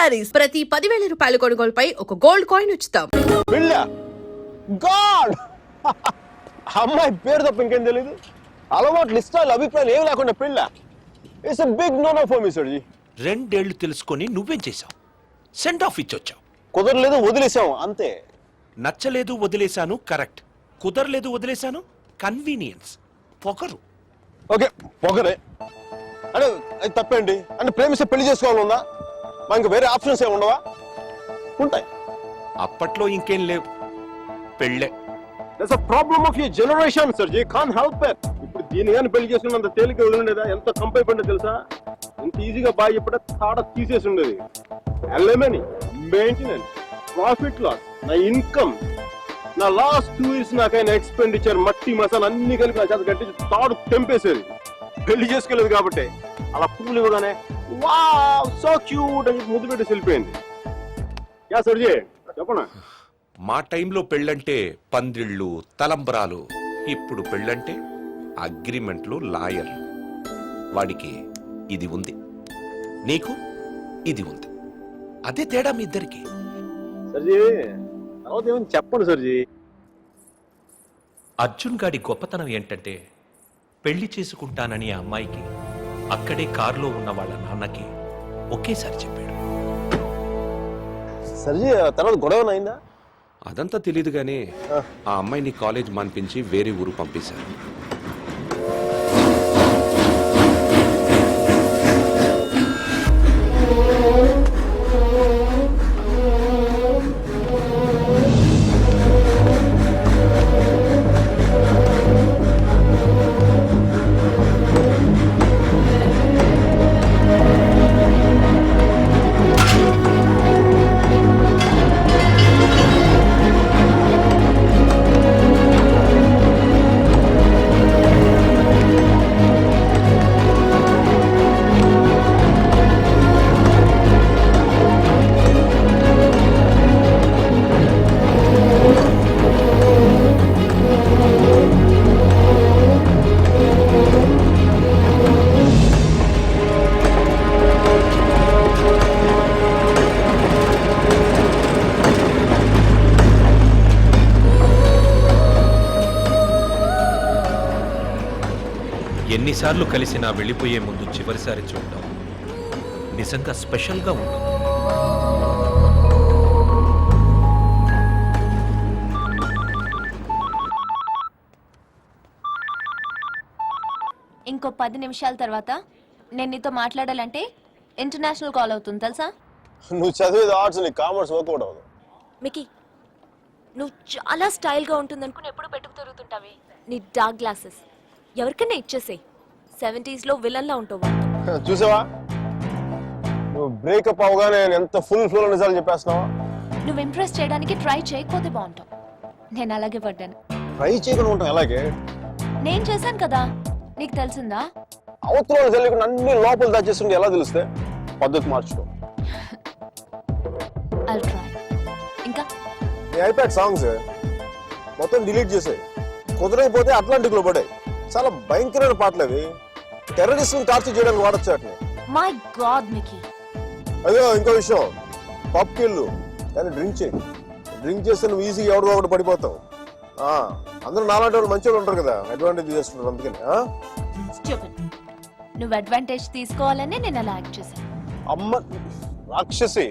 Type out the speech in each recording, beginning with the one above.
శారీస్ ప్రతి 10,000 రూపాయల కొనుగోలుపై ఒక గోల్డ్ కాయిన్ ఉచితం. గాడ్ అమ్మాయి పేరు తప్ప ఇంకేం తెలీదు. అలవాట్లు ఇష్టాలు అభిప్రాయాలు ఏమి లేకుండా పెళ్ళ. It's big no no for me sir ji. 2 ఏళ్లు తెలుసుకొని నువ్వేం చేశావు? సెండ్ ఆఫ్ ఇచ్చొచ్చావు. కుదరలేదు వదిలేసాం అంతే. నచ్చలేదు వదిలేశాను కరెక్ట్. కుదరలేదు వదిలేశాను కన్వీనియన్స్. పొగరు. ఓకే పొగరే అంటే అది తప్పేంటి? అంటే ప్రేమిస్తే పెళ్లి చేసుకోవాలనుందా? మా ఇంకా వేరే ఆప్షన్స్ ఏమి ఉండవా? ఉంటాయి. అప్పట్లో ఇంకేం లేవు, పెళ్ళే. That's a problem of your generation sir ji. Can't help it. ఇప్పుడు దీని కానీ పెళ్లి చేసుకున్నంత తేలిక వదిలిండేదా? ఎంత కంపైపోయిందో తెలుసా? ఎంత ఈజీగా బాగా చెప్పడా తాడ తీసేసి ఉండేది. ఎల్ఎంఎని మెయింటెనెన్స్, ప్రాఫిట్ లాస్, నా ఇన్కమ్, నా లాస్ట్ 2 years నాకైనా ఎక్స్పెండిచర్, మట్టి మసాలా అన్ని కలిపి నా చేత కట్టి తాడు తెంపేసేది. పెళ్లి చేసుకోలేదు కాబట్టి అలా పువ్వులు ఇవ్వగానే వావ్ సో క్యూట్ అని ముద్దు పెట్టి వెళ్ళిపోయింది. యా సర్జీ చెప్పనా? మా టైంలో పెళ్ళంటే పందిళ్ళు, తలంబరాలు. ఇప్పుడు పెళ్ళంటే అగ్రిమెంట్లు, లాయర్లు. వాడికి ఇది ఉంది, నీకు ఇది ఉంది. అదే తేడా మీ ఇద్దరికి. సర్జీ తర్వాత ఏమని చెప్పండి సర్జీ. అర్జున్ గాడి గొప్పతనం ఏంటంటే పెళ్లి చేసుకుంటానని ఆ అమ్మాయికి అక్కడే కారులో ఉన్న వాళ్ళ నాన్నకి ఒకేసారి చెప్పాడు. సర్జీ తర్వాత గొడవ అయిందా? అదంతా తెలియదు గానీ ఆ అమ్మాయిని కాలేజ్ మాన్పించి వేరే ఊరు పంపేశారు. ఎన్నిసార్లు కలిసినా వెళ్ళిపోయే ముందు చివరిసారి చూడటం నిజంగా స్పెషల్గా ఉంటుంది. ఇంకో 10 నిమిషాల తర్వాత నేను నీతో మాట్లాడాలంటే ఇంటర్నేషనల్ కాల్ అవుతుంది తెలుసా? నువ్వు చదివేది ఆర్ట్స్, నీ కామర్స్ వర్కౌట్ అవ్వదు. మికీ, నువ్వు చాలా స్టైల్గా ఉంటుంది అనుకుని ఎప్పుడు పెట్టుకు తిరుగుతుంటావే. నీ డార్క్ గ్లాసెస్ ఎవరికైనా ఇచ్చేసే. 70s లో విలన్లా ఉంటావు. చూసావా నువ్వు బ్రేకప్ అవగానే ఎంత ఫుల్ ఫ్లో నిజాలు చెప్పేస్తున్నావా? నువ్వు ఇంప్రెస్ చేయడానికి ట్రై చేయకపోతే బాగుంటావు. నేను అలాగే పడ్డాను. ట్రై చేయకుండా ఉంటాం అలాగే. నేను చేశాను కదా, నీకు తెలిసిందా? అవతల తెలియకుండా అన్ని లోపల దాచేస్తుంటే ఎలా తెలిస్తే? పద్ధతి మార్చుకో. I'll try. ఇంకా నీ ఐప్యాడ్ సాంగ్స్ మొత్తం డిలీట్ చేసాయి. కుదరకపోతే అట్లాంటిక్ లో పడాయి. చాలా భయంకరమైన పాటలు అవి. టెర్రరిస్ట్ టార్చర్ చేయడానికి వాడచ్చు వాటిని. My God Mickey. అయ్యో ఇంకో విషయం, పబ్కి వెళ్ళు కానీ డ్రింక్ చేయి. డ్రింక్ చేస్తే నువ్వు ఈజీగా ఎవడో ఒకటి పడిపోతావు. అందరూ నాలాంటి వాళ్ళు మంచి వాళ్ళు ఉంటారు కదా, అడ్వాంటేజ్ చేసుకుంటారు. అందుకని నువ్వు అడ్వాంటేజ్ తీసుకోవాలని నేను అలా యాక్ట్ చేశాను. అమ్మ రాక్షసి,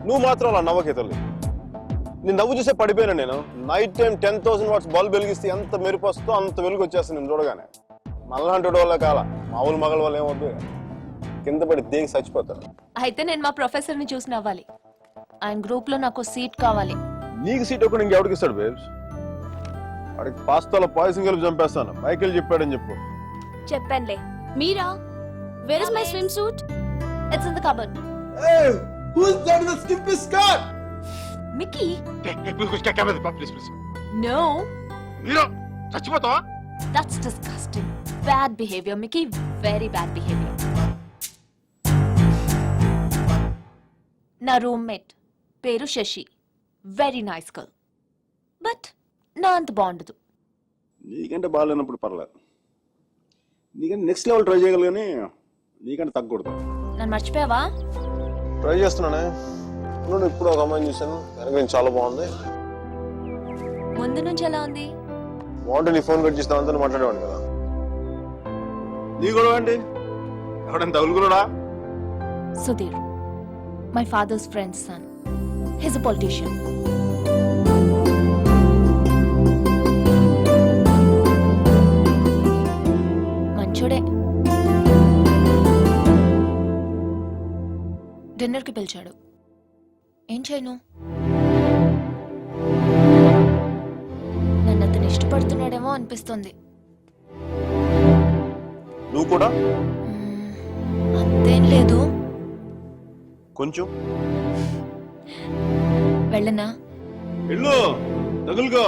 నువ్వు మాత్రం అలా నవ్వకే తల్లి. నీ నవ్వు చూసే పడిపోయినా నేను. నైట్ టైం 10,000 watts బల్బ్ వెలిగిస్తే ఎంత మెరుపు వస్తుందో అంత వెలుగు వచ్చేస్తుంది నేను చూడగానే. మళ్ళాంటి వాళ్ళ కాల మామూలు మగల వాళ్ళు ఏమవుతుంది, కింద పడి దేగి చచ్చిపోతారు. అయితే నేను మా ప్రొఫెసర్ ని చూసి నవ్వాలి. ఆయన గ్రూప్ లో నాకు సీట్ కావాలి. నీకు సీట్ ఒకటి ఇంకెవడికి ఇస్తాడు బేబ్స్? వాడికి పాస్తాలో పాయసం కలిపి చంపేస్తాను. మైకేల్ చెప్పాడని చెప్పు. చెప్పానులే. Mira, where is my swimsuit? It's in the cupboard. Hey, who's that in the skimpy skirt? మికీ. Please. No. Mira, చచ్చిపోతావా? That's disgusting. Bad behavior, Mickey. Very bad behavior. నా రూమ్మేట్ పేరు Shashi. Very nice girl. But నా అంత బాగుండదు. నీకంటే బాగాలేనప్పుడు పర్లేదు. నీకంటే నెక్స్ట్ లెవెల్ ట్రై చేయగలగానే నీకంటే తగ్గకూడదు. నన్ను మర్చిపోయావా? ట్రై చేస్తున్నానే. నువ్వు ఇప్పుడు ఒక అమ్మాయిని చూశాను, వెనక నేను చాలా బాగుంది. ముందు నుంచి ఎలా ఉంది? బాగుంటే నీ ఫోన్ కట్ చేసి దాంతో మాట్లాడేవాడు కదా. నీ గొడవ ఏంటి? ఎవడైనా తగులుకున్నాడా? Sudheer, my father's friend's son. He's a politician. మంచోడే. డిన్నర్కి పిలిచాడు. ఏం చేయను? నన్ను అతను ఇష్టపడుతున్నాడేమో అనిపిస్తుంది. నువ్వు కూడా అంతేం లేదు. కొంచెం వెళ్ళనా? వెళ్ళు, తగులుకో,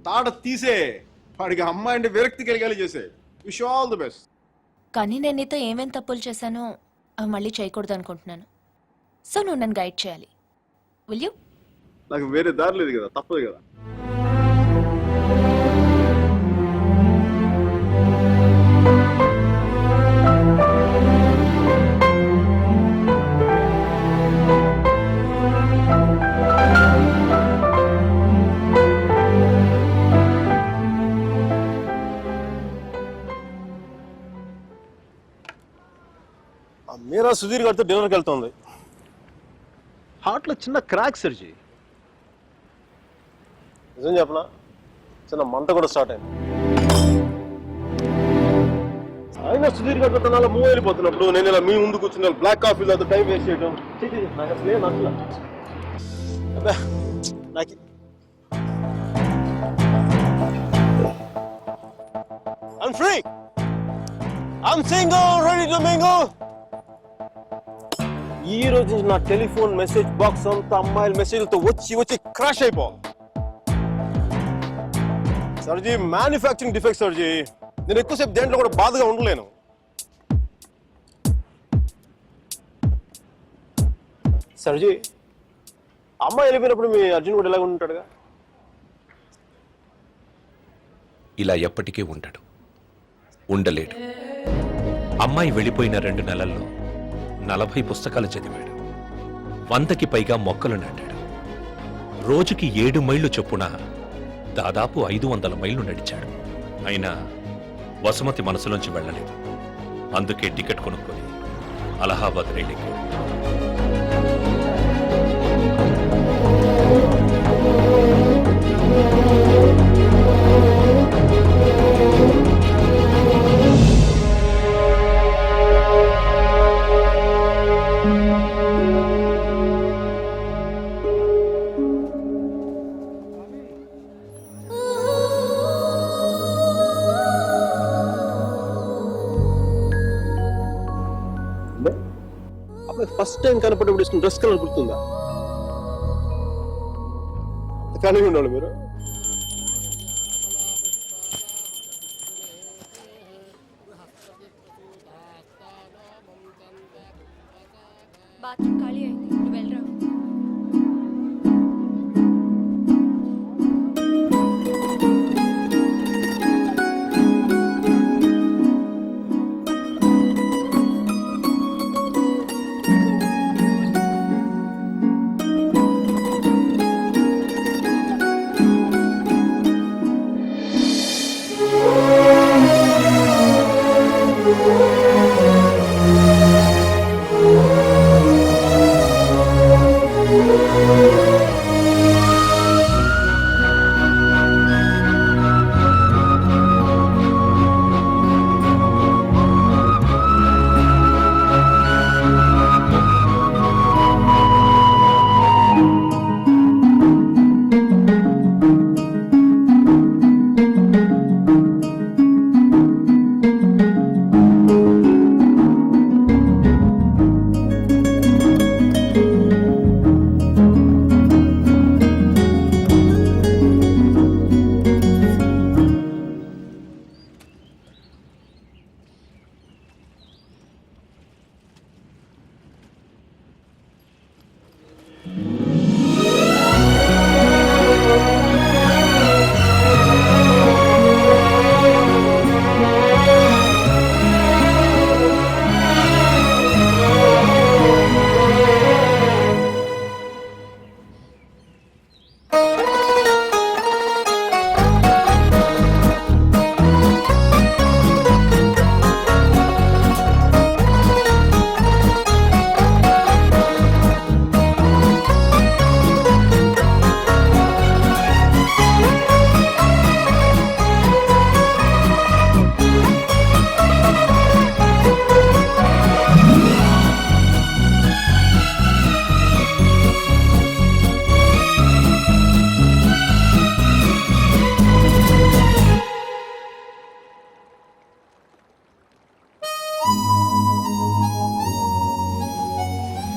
తాట తీసే. వాడికి అమ్మాయి అంటే విరక్తి కలిగేలా చేసే. Wish all the best. కానీ నేను నీతో ఏమేం తప్పులు చేశానో అవి మళ్ళీ చేయకూడదు అనుకుంటున్నాను. సో నువ్వు నన్ను గైడ్ చేయాలి. Will you? నాకు వేరే దారి లేదు కదా, తప్పదు కదా. మీరా సుధీర్ గారితో డిన్నర్కి వెళ్తుంది. హార్ట్లో చిన్న క్రాక్ సర్జీ. నిజం చెప్పనా, చిన్న మంట కూడా స్టార్ట్ అయింది. అయినా సుధీర్ గారితో నాలో మూవ్ అయిపోతున్నప్పుడు నేను ఇలా మీ ముందు కూర్చున్న బ్లాక్ కాఫీలో టైం వేస్ట్ చేయడం నాకు అసలు ఏం నచ్చల. అబ్బా నాకు I'm free. I'm single, ready to mingle. ఈ రోజు నా టెలిఫోన్ మెసేజ్ బాక్స్ అంతా అమ్మాయిల మెసేజ్లతో వచ్చి వచ్చి క్రాష్ అయిపోవాలి. సర్జీ, మ్యానుఫ్యాక్చరింగ్ డిఫెక్ట్ సర్జీ. నేను ఎక్కువసేపు దేంట్లో కూడా బాధగా ఉండలేను. సర్జీ, అమ్మాయి వెళ్ళిపోయినప్పుడు మీ అర్జున్ కూడా ఎలాగ ఉంటాడుగా? ఇలా ఎప్పటికీ ఉండడు, ఉండలేడు. అమ్మాయి వెళ్ళిపోయిన 2 నెలల్లో 40 పుస్తకాలు చదివాడు, 100కి పైగా మొక్కలు నాటాడు. రోజుకి 7 మైళ్ళు చొప్పున దాదాపు 500 మైళ్ళు నడిచాడు. అయినా వసుమతి మనసులోంచి వెళ్ళలేదు. అందుకే టికెట్ కొనుక్కొని అలహాబాద్ రైలుకి. ఫస్ట్ టైం కనపడేప్పుడు ఇష్టం డ్రెస్ కలర్ గుర్తుందా? కానీ ఉండాలి మీరు. బాత్రూమ్ ఖాళీ అయింది, నువ్వు వెళ్ళరా.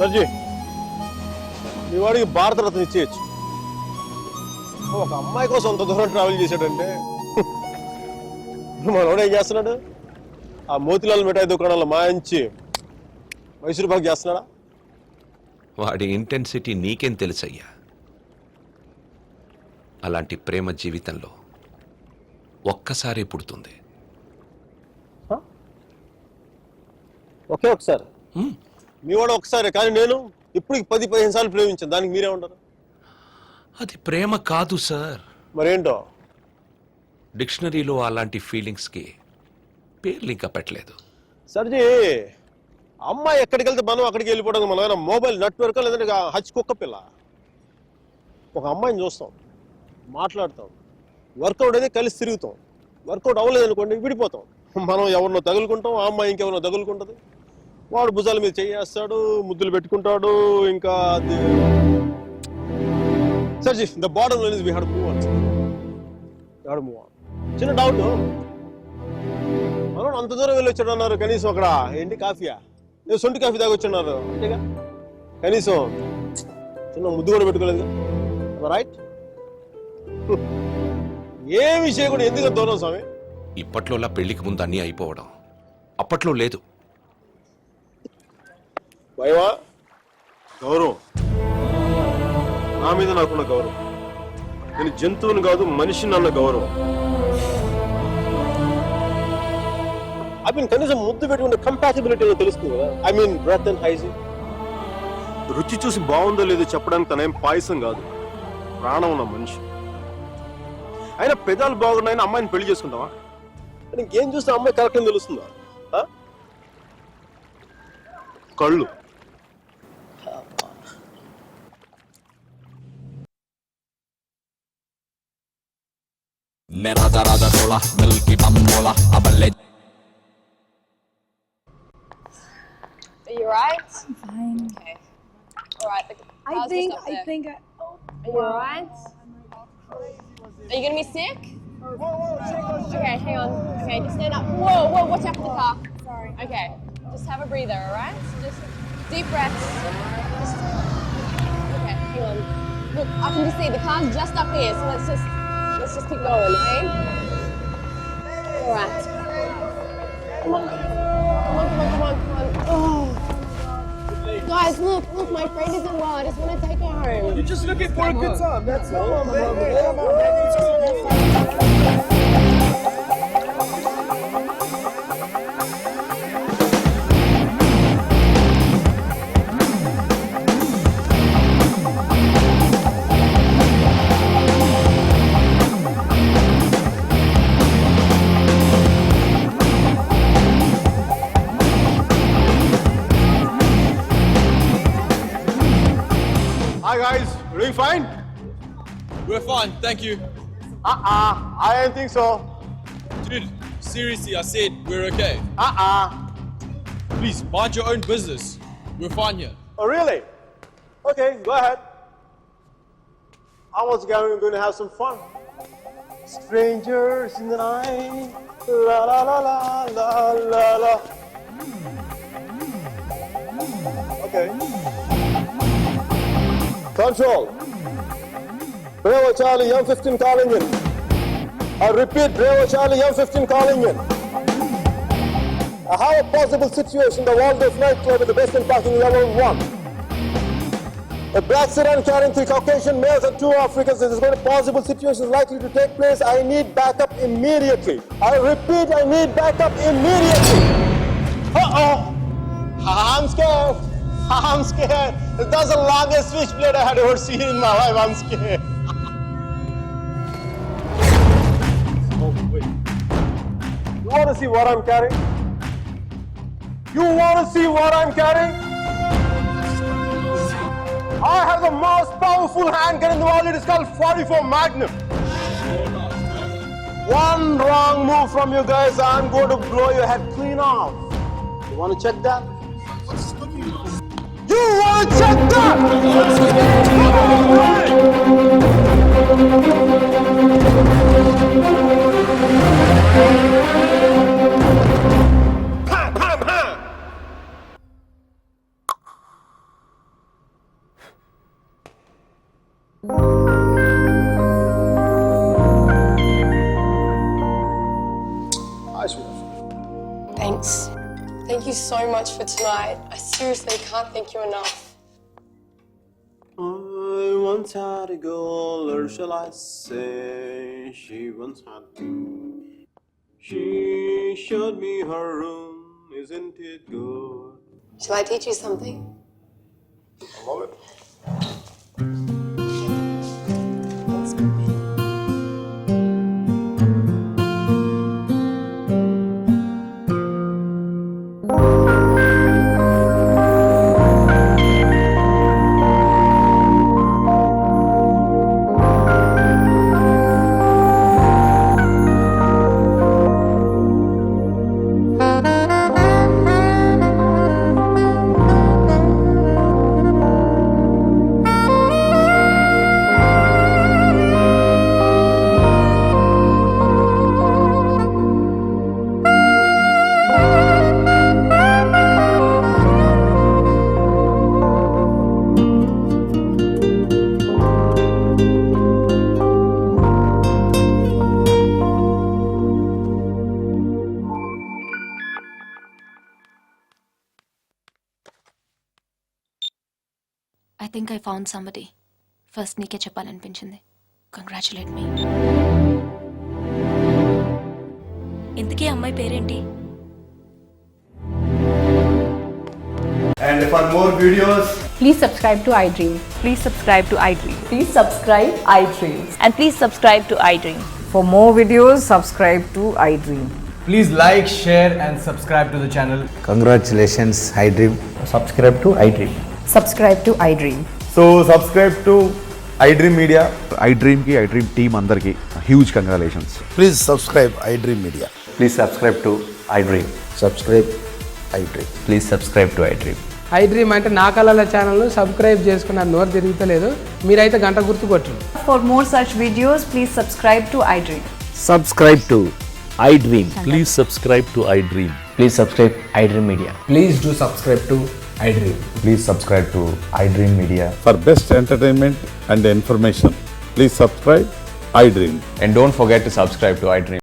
సర్జీ మీ వాడికి భారతరత్న ఇచ్చేయచ్చు. ఒక అమ్మాయి కోసం అంత దూరం ట్రావెల్ చేశాడంటే మనోడు ఏం చేస్తున్నాడు? ఆ మోతిలాల్ మిఠాయి దుకాణాల్లో మాయించి మైసూర్ పాక్ చేస్తున్నాడా? వాడి ఇంటెన్సిటీ నీకేం తెలుసయ్యా? అలాంటి ప్రేమ జీవితంలో ఒక్కసారి పుడుతుంది. ఒకే ఒకసారి హ్మ్. మీ వాడు ఒకసారి, కానీ నేను ఇప్పటికి 10-15 సార్లు ప్రేమించాను. దానికి మీరే ఉంటారు? అది ప్రేమ కాదు సార్. మరేంటో? డిక్షనరీలో అలాంటి ఫీలింగ్స్కి పేర్లు ఇంకా పెట్టలేదు. సర్జీ అమ్మాయి ఎక్కడికి వెళ్తే మనం అక్కడికి వెళ్ళిపోవడం. మనం ఏమైనా మొబైల్ నెట్వర్క్ లేదంటే హచ్ కుక్క పిల్ల. ఒక అమ్మాయిని చూస్తాం, మాట్లాడతాం, వర్కౌట్ అయితే కలిసి తిరుగుతాం. వర్కౌట్ అవ్వలేదు అనుకోండి విడిపోతాం. మనం ఎవరినో తగులుకుంటాం, ఆ అమ్మాయి ఇంకెవరినో తగులుకుంటుంది. వాడు భుజాల మీద చేయేస్తాడు, ముద్దులు పెట్టుకుంటాడు. ఇంకా సర్జీ the bottom line is we have to move on. చిన్న డౌట్, మనం అంత దూరం వెళ్ళి వచ్చాడు అన్నారు, కనీసం అక్కడ ఏంటి కాఫీయా, సొంటి కాఫీ తాగొచ్చున్నారు అంతేగా, కనీసం చిన్న ముద్దు కూడా పెట్టుకోలేదు. రైట్? ఏ విషయం కూడా ఎందుకు దూరం స్వామి? ఇప్పట్లోలా పెళ్లికి ముందు అన్నీ అయిపోవడం అప్పట్లో లేదు. భయమా? గౌరవం, నా మీద నాకున్న గౌరవం. నేను జంతువుని కాదు మనిషిని అన్న గౌరవం. ఐ మీన్ కనీసం ముద్దు పెట్టుకుంటే కంపాటిబిలిటీ తెలుస్తుంది కదా. I mean breath and hygiene. రుచి చూసి బాగుందో లేదో చెప్పడానికి తనేం పాయసం కాదు, ప్రాణం ఉన్న మనిషి. అయినా పెదాలు బాగున్నాయని అమ్మాయిని పెళ్లి చేసుకుంటావా? ఇంకేం చూస్తే అమ్మాయి కరెక్ట్ అని తెలుస్తుందా? కళ్ళు. मेरा दराजा थोड़ा दिल की बम बोला अब ले. Are you alright? I'm fine. Okay. Alright. I think Are you alright? Are you gonna be sick? Okay, hang on. Okay, just stand up. Whoa, watch out for the car. Sorry. Okay, just have a breather, alright? Just deep breaths. Okay, hang on. Look, I can just see the car's just up here, so let's just keep going, okay? Alright. Come on. Oh. Guys, look, my friend isn't well. I just want to take her home. You're just looking for a good time, that's all. Hi guys, doing fine? We're fine, thank you. I don't think so. Dude, seriously, I said we're okay. Please, mind your own business. We're fine here. Oh really? Okay, go ahead. I was going to have some fun. Strangers in the night, la la la la la la la. Okay. Control. Bravo Charlie, M15 calling in. I repeat, Bravo Charlie, M15 calling in. I have a possible situation, the Waldorf nightclub is the best in parking level 1. A black sedan carrying 3 Caucasian males and 2 Africans. This is going to possible situation likely to take place. I need backup immediately. I repeat, I need backup immediately. Uh-oh. I'm scared. I'm scared. That's the longest switchblade I had ever seen in my life. I'm scared. Oh, wait. You want to see what I'm carrying? You want to see what I'm carrying? I have the most powerful handgun in the world. It is called 44 Magnum. One wrong move from you guys, I'm going to blow your head clean off. You want to check that? You want to check that? Hi, sweetheart. Thanks. Thank you so much for tonight. I seriously can't thank you enough. I once had a girl, or shall I say, she once had me. She showed me her room, isn't it good? Shall I teach you something? I love it. Thanks, baby. I think I found somebody. First నీకే చెప్పాలనిపించింది. Congratulate మీ. ఇంతకీ అమ్మాయి పేరేంటి? And for more videos, Please subscribe to iDream. Please subscribe to iDream. Please subscribe iDream. And please subscribe to iDream. For more videos, subscribe to iDream. please like, share, and subscribe to the channel. Congratulations, iDream. Subscribe to iDream. Subscribe to iDream. So subscribe to iDream Media. iDream ki iDream team andarki huge congratulations. Please subscribe iDream Media. Please subscribe to iDream. Subscribe iDream. Please subscribe to iDream. iDream అంటే నా కళల channel subscribe చేసుకున్న నోరు తిరుగుతలేదు. మీరైతే గంట గుర్తు కొట్టండి. For more such videos, please subscribe to iDream. Subscribe to iDream. Please subscribe to iDream. Please subscribe iDream Media. Please do subscribe to iDream. Please subscribe to iDream Media. For best entertainment and information, please subscribe iDream. And don't forget to subscribe to iDream.